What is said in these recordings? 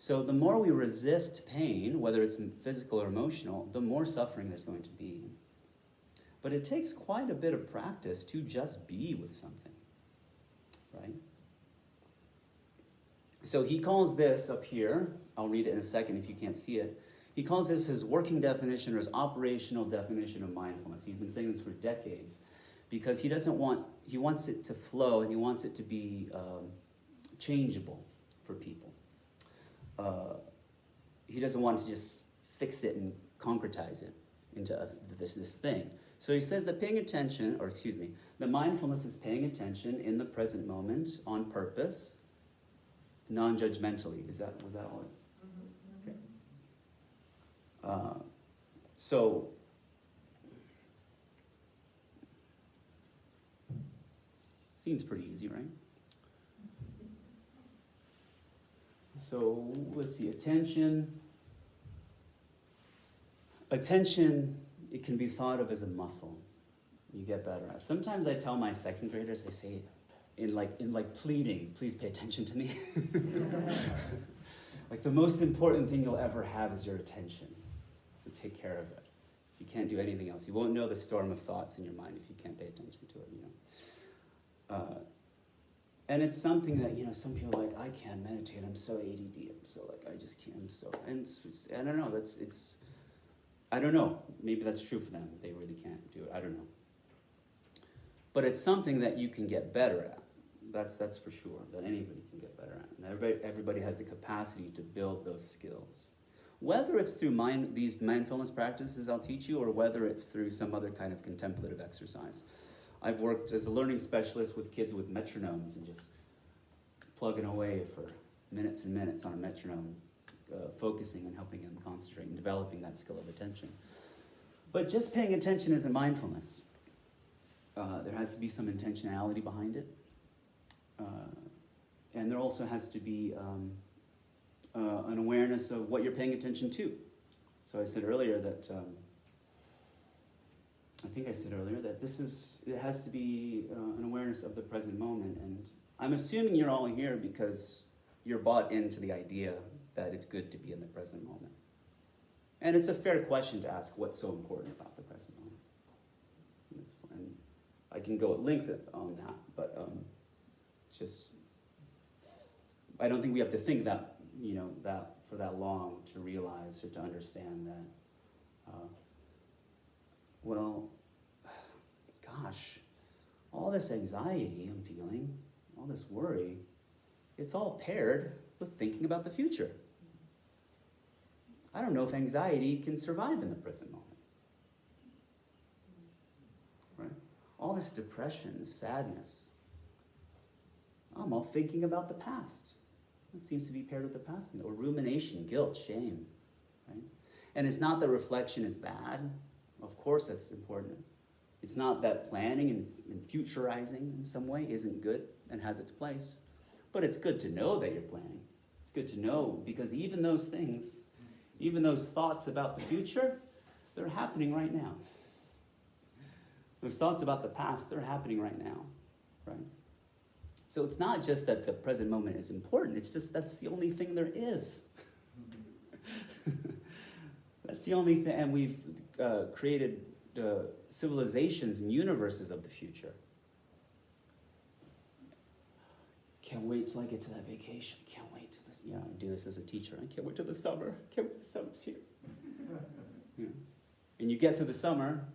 So the more we resist pain, whether it's physical or emotional, the more suffering there's going to be. But it takes quite a bit of practice to just be with something, right? So he calls this up here, I'll read it in a second if you can't see it, he calls this his working definition or his operational definition of mindfulness. He's been saying this for decades because he wants it to flow and he wants it to be changeable for people. He doesn't want to just fix it and concretize it into this thing. So he says that that mindfulness is paying attention in the present moment on purpose, non-judgmentally. Was that all? Okay. So seems pretty easy, right? So let's see, attention. Attention, it can be thought of as a muscle. You get better at. Sometimes I tell my second graders, they say, in pleading, please pay attention to me. Like the most important thing you'll ever have is your attention. So take care of it. So you can't do anything else. You won't know the storm of thoughts in your mind if you can't pay attention to it, And it's something that, some people are like, I can't meditate, I'm so ADD, I just can't, I don't know, I don't know, maybe that's true for them, they really can't do it, I don't know. But it's something that you can get better at, that's for sure, that anybody can get better at. And everybody has the capacity to build those skills. Whether it's through these mindfulness practices I'll teach you, or whether it's through some other kind of contemplative exercise. I've worked as a learning specialist with kids with metronomes and just plugging away for minutes and minutes on a metronome, focusing and helping them concentrate and developing that skill of attention. But just paying attention isn't mindfulness. There has to be some intentionality behind it. And there also has to be an awareness of what you're paying attention to. So I said earlier that it has to be an awareness of the present moment. And I'm assuming you're all here because you're bought into the idea that it's good to be in the present moment. And it's a fair question to ask what's so important about the present moment. And I can go at length on that, but I don't think we have to think that, that for that long to realize or to understand that gosh, all this anxiety I'm feeling, all this worry, it's all paired with thinking about the future. I don't know if anxiety can survive in the present moment. Right? All this depression, this sadness, I'm all thinking about the past. It seems to be paired with the past, or rumination, guilt, shame. Right? And it's not that reflection is bad. Of course that's important. It's not that planning and futurizing in some way isn't good and has its place. But it's good to know that you're planning. It's good to know because even those things, even those thoughts about the future, they're happening right now. Those thoughts about the past, they're happening right now, right? So it's not just that the present moment is important, it's just that's the only thing there is. That's the only thing, and we've created civilizations and universes of the future. Can't wait till I get to that vacation. Can't wait till this. I do this as a teacher. I can't wait till the summer. Can't wait till the summer's here. And you get to the summer,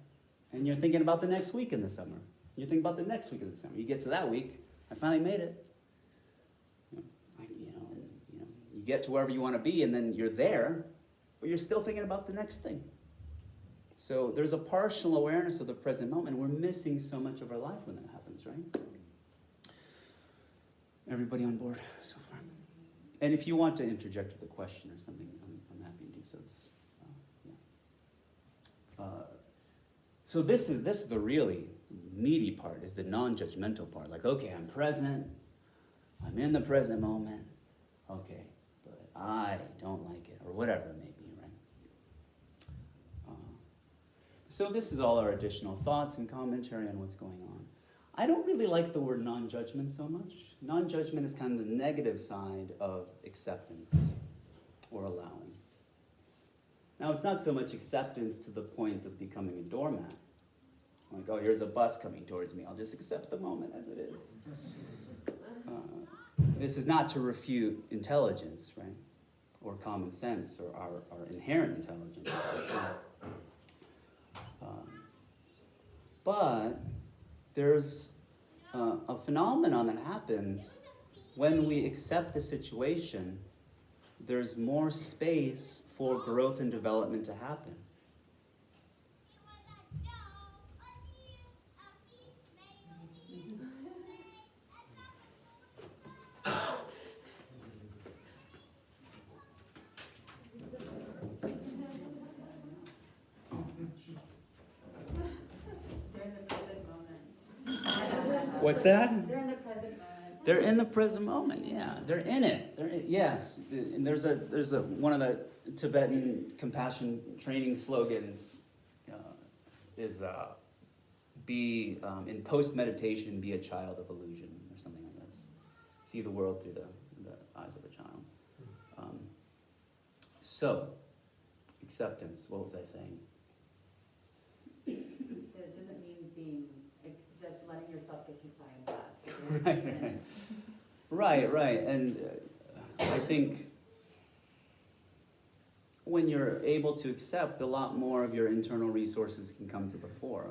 and you're thinking about the next week in the summer. You think about the next week of the summer. You get to that week. I finally made it. You get to wherever you want to be, and then you're there, but you're still thinking about the next thing. So there's a partial awareness of the present moment. We're missing so much of our life when that happens, right? Everybody on board so far? And if you want to interject with a question or something, I'm happy to do so. So this is the really meaty part, is the non-judgmental part. Like, okay, I'm present. I'm in the present moment. Okay, but I don't like it, or whatever it may be, right? So this is all our additional thoughts and commentary on what's going on. I don't really like the word non-judgment so much. Non-judgment is kind of the negative side of acceptance. Now, it's not so much acceptance to the point of becoming a doormat. Like, oh, here's a bus coming towards me. I'll just accept the moment as it is. This is not to refute intelligence, right? Or common sense, or our inherent intelligence, for sure. But there's a phenomenon that happens when we accept the situation. There's more space for growth and development to happen. What's that? They're in the present moment. They're in the present moment. Yeah, they're in it. Yes, and there's a one of the Tibetan compassion training slogans is be in post meditation, be a child of illusion, or something like this. See the world through the eyes of a child. So, acceptance. What was I saying? It doesn't mean being just letting yourself get hit by a bus. Right, and I think when you're able to accept, a lot more of your internal resources can come to the fore.